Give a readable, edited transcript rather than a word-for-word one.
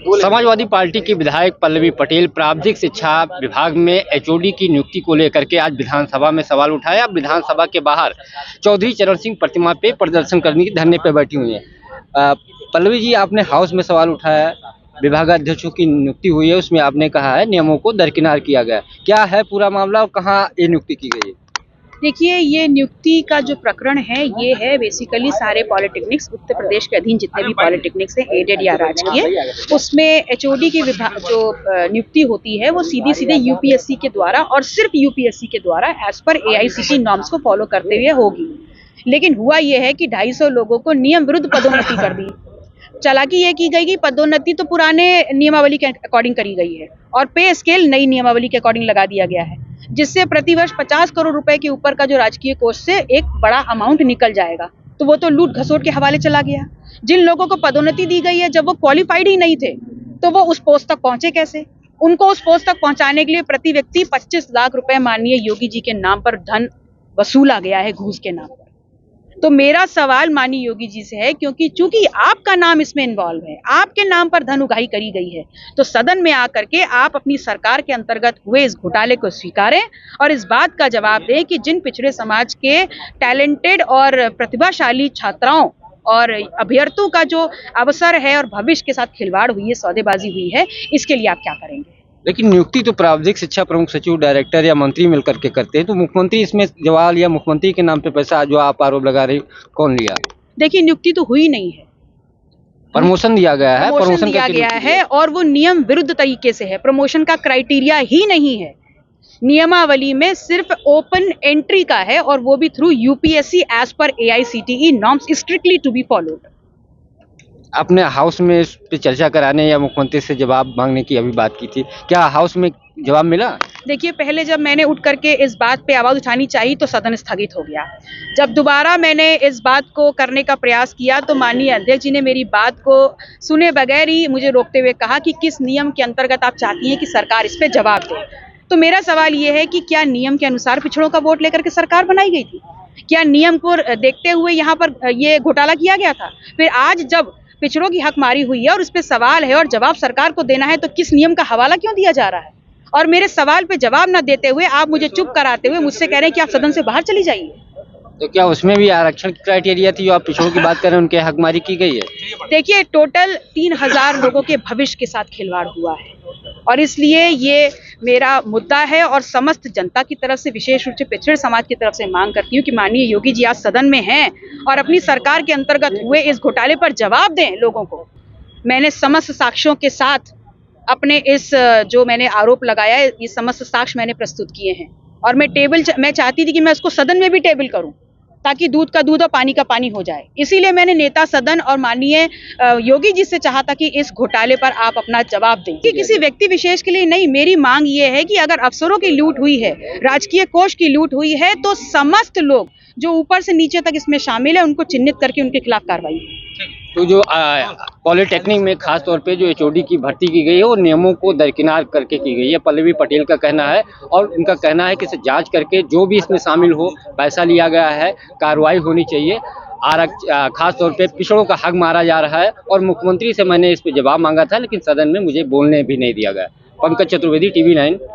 Samajwadi party की विधायक पल्लवी पटेल प्राविधिक शिक्षा विभाग में एचओडी की नियुक्ति को लेकर के आज विधानसभा में सवाल उठाया। विधानसभा के बाहर चौधरी चरण सिंह प्रतिमा पे प्रदर्शन करने की धरने पे बैठी हुई है। पल्लवी जी, आपने हाउस में सवाल उठाया है, विभागाध्यक्षों की नियुक्ति हुई है, उसमें आपने कहा है नियमों को दरकिनार किया गया। क्या है पूरा मामला और कहाँ ये नियुक्ति की गई है? देखिए, ये नियुक्ति का जो प्रकरण है ये है बेसिकली सारे पॉलिटेक्निक्स, उत्तर प्रदेश के अधीन जितने भी पॉलिटेक्निक्स हैं, एडेड या राजकीय, उसमें एचओडी की जो नियुक्ति होती है वो सीधे सीधे यूपीएससी के द्वारा और सिर्फ यूपीएससी के द्वारा एज पर एआईसीटी नॉर्म्स को फॉलो करते हुए होगी। लेकिन हुआ ये है कि 250 लोगों को नियम विरुद्ध पदोन्नति कर दी। चालाकी ये की गई कि पदोन्नति तो पुराने नियमावली के अकॉर्डिंग करी गई है और पे स्केल नई नियमावली के अकॉर्डिंग लगा दिया गया है, जिससे प्रतिवर्ष 50 करोड़ रुपए के ऊपर का जो राजकीय कोष से एक बड़ा अमाउंट निकल जाएगा। तो वो तो लूट घसोट के हवाले चला गया। जिन लोगों को पदोन्नति दी गई है, जब वो क्वालिफाइड ही नहीं थे तो वो उस पोस्ट तक पहुंचे कैसे? उनको उस पोस्ट तक पहुंचाने के लिए प्रति व्यक्ति 25 लाख रुपए माननीय योगी जी के नाम पर धन वसूला गया है, घूस के नाम पर। तो मेरा सवाल माननीय योगी जी से है, क्योंकि चूंकि आपका नाम इसमें इन्वॉल्व है, आपके नाम पर धन उगाही करी गई है, तो सदन में आकर के आप अपनी सरकार के अंतर्गत हुए इस घोटाले को स्वीकारें और इस बात का जवाब दें कि जिन पिछड़े समाज के टैलेंटेड और प्रतिभाशाली छात्राओं और अभ्यर्थियों का जो अवसर है और भविष्य के साथ खिलवाड़ हुई है, सौदेबाजी हुई है, इसके लिए आप क्या करेंगे? लेकिन नियुक्ति तो प्राविधिक शिक्षा प्रमुख सचिव, डायरेक्टर या मंत्री मिलकर के करते हैं, तो मुख्यमंत्री इसमें जवाब या मुख्यमंत्री के नाम पे पैसा जो आप आरोप लगा रहे कौन लिया? देखिए, नियुक्ति तो हुई नहीं है, प्रमोशन दिया गया है। प्रमोशन दिया गया है और वो नियम विरुद्ध तरीके से है। प्रमोशन का क्राइटेरिया ही नहीं है, नियमावली में सिर्फ ओपन एंट्री का है और वो भी through UPSC as per AICTE norms strictly to be followed. आपने हाउस में इस पे चर्चा कराने या मुख्यमंत्री से जवाब मांगने की अभी बात की थी, क्या हाउस में जवाब मिला? देखिए, पहले जब मैंने उठ करके इस बात पे आवाज उठानी चाहिए तो सदन स्थगित हो गया। जब दोबारा मैंने इस बात को करने का प्रयास किया तो माननीय अध्यक्ष जी ने मेरी बात को सुने बगैर ही मुझे रोकते हुए कहा कि किस नियम के अंतर्गत आप चाहती हैं कि सरकार इस पे जवाब दे। तो मेरा सवाल ये है कि क्या नियम के अनुसार पिछड़ों का वोट लेकर के सरकार बनाई गई थी? क्या नियम को देखते हुए यहाँ पर ये घोटाला किया गया था? फिर आज जब पिछड़ों की हकमारी हुई है और उस पे सवाल है और जवाब सरकार को देना है, तो किस नियम का हवाला क्यों दिया जा रहा है? और मेरे सवाल पे जवाब ना देते हुए आप मुझे चुप कराते हुए मुझसे कह रहे हैं कि आप सदन से बाहर चली जाइए। तो क्या उसमें भी आरक्षण की क्राइटेरिया थी जो आप पिछड़ों की बात कर रहे हैं, उनके हकमारी की गई है? देखिए, टोटल 3000 लोगों के भविष्य के साथ खिलवाड़ हुआ है और इसलिए ये मेरा मुद्दा है और समस्त जनता की तरफ से, विशेष रूप से पिछड़े समाज की तरफ से मांग करती हूँ कि माननीय योगी जी आज सदन में हैं और अपनी सरकार के अंतर्गत हुए इस घोटाले पर जवाब दें लोगों को। मैंने समस्त साक्ष्यों के साथ अपने इस जो मैंने आरोप लगाया है, ये समस्त साक्ष्य मैंने प्रस्तुत किए हैं और मैं चाहती थी कि मैं इसको सदन में भी टेबल करूं ताकि दूध का दूध और पानी का पानी हो जाए। इसीलिए मैंने नेता सदन और माननीय योगी जी से चाहा था कि इस घोटाले पर आप अपना जवाब दें। कि किसी व्यक्ति विशेष के लिए नहीं, मेरी मांग ये है कि अगर अफसरों की लूट हुई है, राजकीय कोष की लूट हुई है, तो समस्त लोग जो ऊपर से नीचे तक इसमें शामिल है उनको चिन्हित करके उनके खिलाफ कार्रवाई। तो जो पॉलिटेक्निक में खास तौर पे जो एचओडी की भर्ती की गई है वो नियमों को दरकिनार करके की गई है, पल्लवी पटेल का कहना है। और उनका कहना है कि इसे जांच करके जो भी इसमें शामिल हो, पैसा लिया गया है, कार्रवाई होनी चाहिए। खास तौर पे पिछड़ों का हक मारा जा रहा है और मुख्यमंत्री से मैंने इस पे जवाब मांगा था, लेकिन सदन में मुझे बोलने भी नहीं दिया गया। पंकज चतुर्वेदी, TV9।